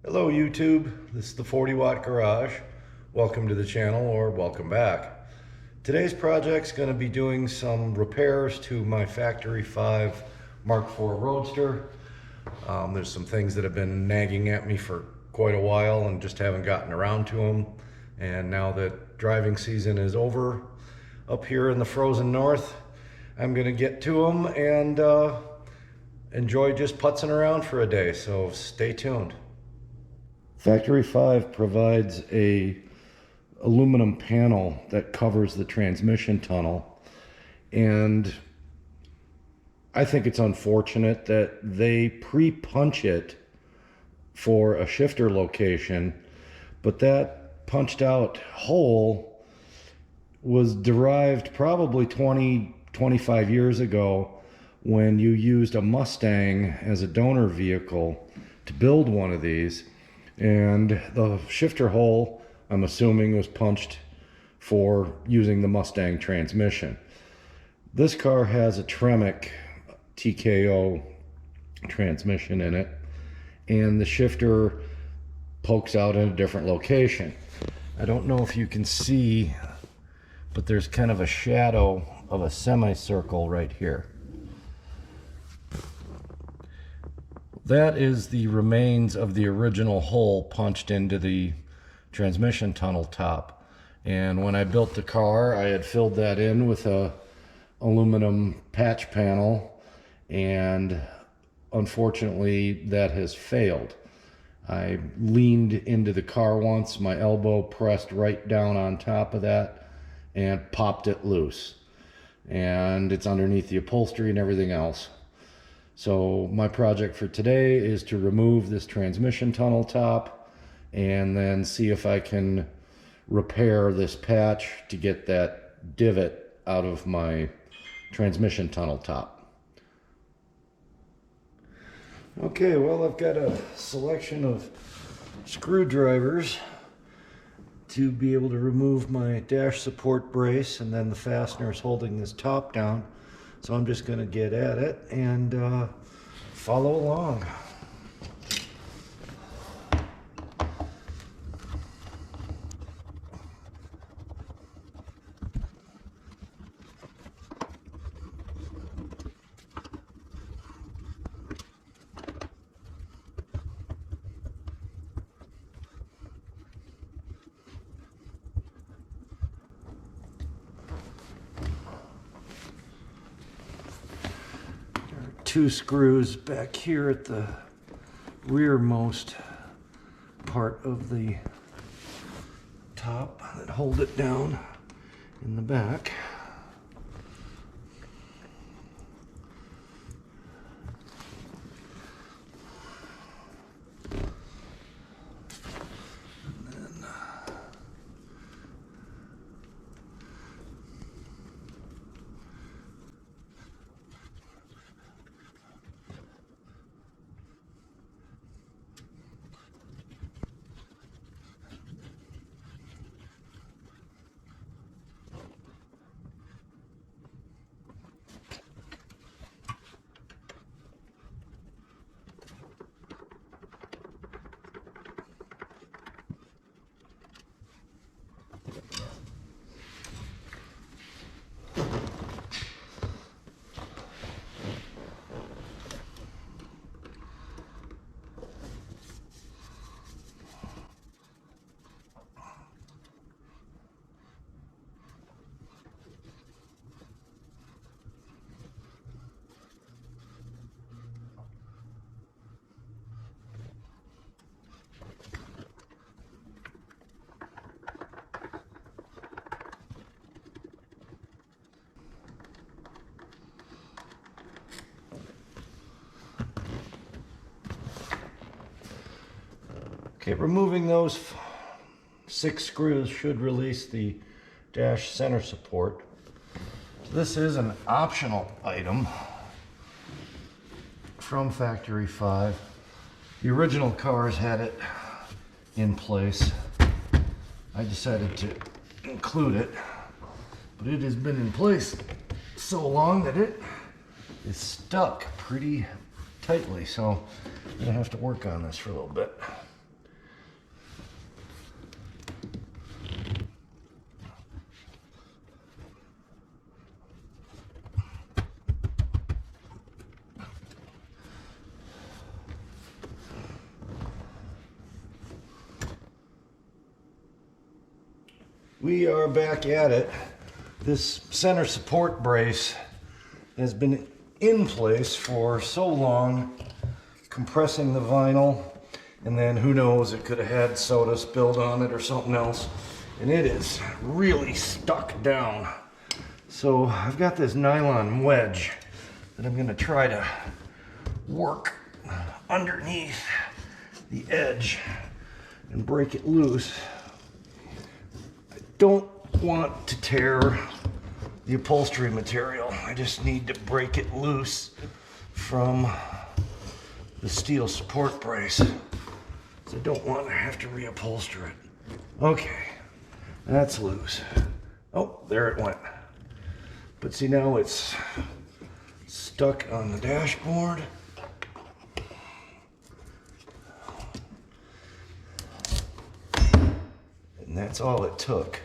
Hello YouTube, this is the 40 Watt Garage. Welcome to the channel, or welcome back. Today's project's going to be doing some repairs to my Factory 5 Mark IV Roadster. There's some things that have been nagging at me for quite a while and just haven't gotten around to them. And now that driving season is over up here in the frozen north, I'm going to get to them and enjoy just putzing around for a day, so stay tuned. Factory 5 provides a aluminum panel that covers the transmission tunnel, and I think it's unfortunate that they pre-punch it for a shifter location, but that punched out hole was derived probably 25 years ago when you used a Mustang as a donor vehicle to build one of these. And the shifter hole, I'm assuming, was punched for using the Mustang transmission. This car has a Tremec TKO transmission in it, and the shifter pokes out in a different location. I don't know if you can see, but there's kind of a shadow of a semicircle right here. That is the remains of the original hole punched into the transmission tunnel top. And when I built the car, I had filled that in with a aluminum patch panel, and unfortunately that has failed. I leaned into the car once, my elbow pressed right down on top of that and popped it loose. And it's underneath the upholstery and everything else. So my project for today is to remove this transmission tunnel top and then see if I can repair this patch to get that divot out of my transmission tunnel top. Okay, well, I've got a selection of screwdrivers to be able to remove my dash support brace and then the fasteners holding this top down. So I'm just going to get at it and follow along. Two screws back here at the rearmost part of the top that hold it down in the back. Okay, removing those 6 screws should release the dash center support. So this is an optional item from Factory 5. The original cars had it in place. I decided to include it, but it has been in place so long that it is stuck pretty tightly, so I'm gonna have to work on this for a little bit. We are back at it. This center support brace has been in place for so long, compressing the vinyl, and then who knows, it could have had soda spilled on it or something else, and it is really stuck down. So I've got this nylon wedge that I'm going to try to work underneath the edge and break it loose. I don't want to tear the upholstery material. I just need to break it loose from the steel support brace. So I don't want to have to reupholster it. Okay, that's loose. Oh, there it went. But see, now it's stuck on the dashboard. And that's all it took.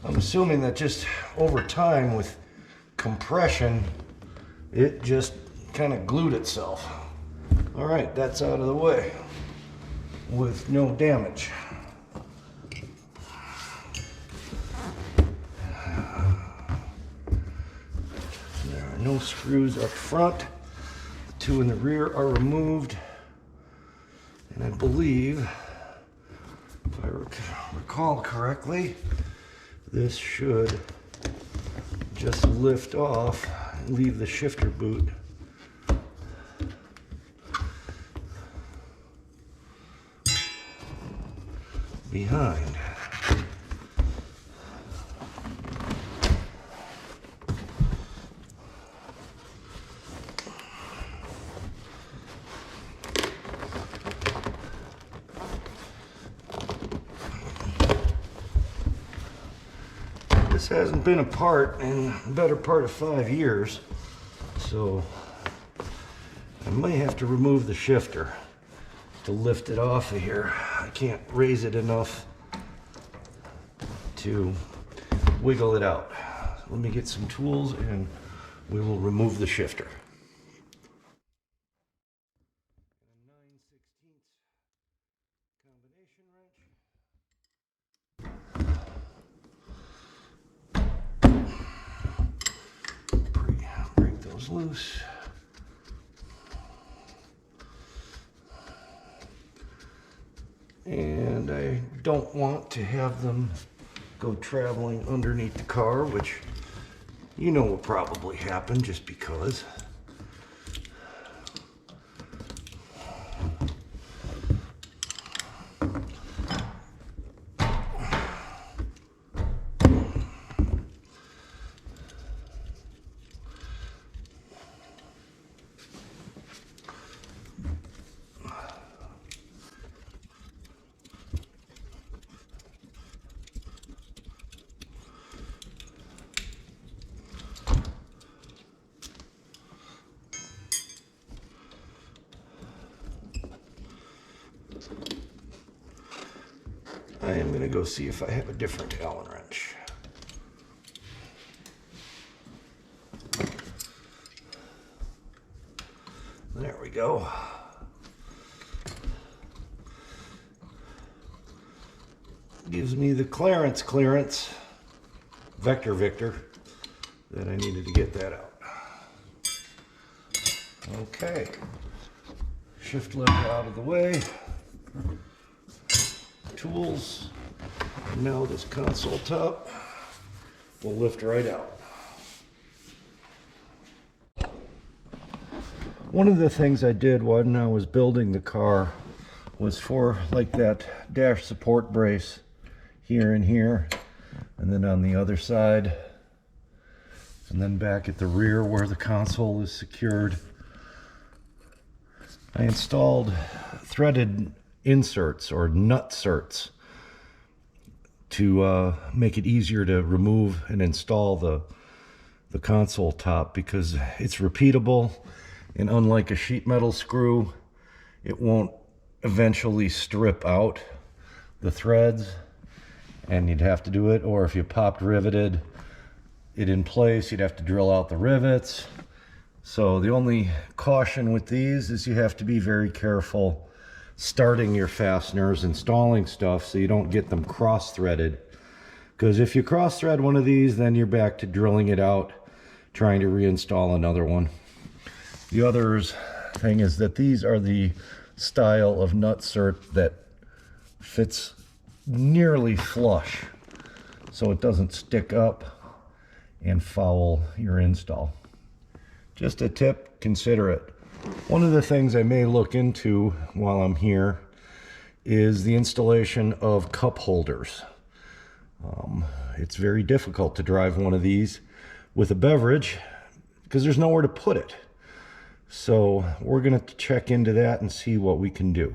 I'm assuming that just over time with compression, it just kind of glued itself. All right, that's out of the way with no damage. There are no screws up front. The two in the rear are removed. And I believe, if I recall correctly, this should just lift off and leave the shifter boot behind. This hasn't been apart in the better part of 5 years, so I may have to remove the shifter to lift it off of here. I can't raise it enough to wiggle it out. Let me get some tools and we will remove the shifter. Break those loose. And I don't want to have them go traveling underneath the car, which you know will probably happen just because. I am going to go see if I have a different Allen wrench. There we go. Gives me the clearance, Vector that I needed to get that out. Okay. Shift lever out of the way. Tools, and now this console top will lift right out. One of the things I did when I was building the car was for like that dash support brace here and here, and then on the other side, and then back at the rear where the console is secured, I installed threaded inserts or nutserts to make it easier to remove and install the console top, because it's repeatable, and unlike a sheet metal screw, it won't eventually strip out the threads, and you'd have to do it, or if you popped riveted it in place, you'd have to drill out the rivets. So the only caution with these is you have to be very careful starting your fasteners, installing stuff so you don't get them cross-threaded, Because if you cross thread one of these, then you're back to drilling it out, trying to reinstall another one. The other thing is that these are the style of nutsert that fits nearly flush, so it doesn't stick up and foul your install. Just a tip, consider it. One of the things I may look into while I'm here is the installation of cup holders. It's very difficult to drive one of these with a beverage because there's nowhere to put it. So we're going to check into that and see what we can do.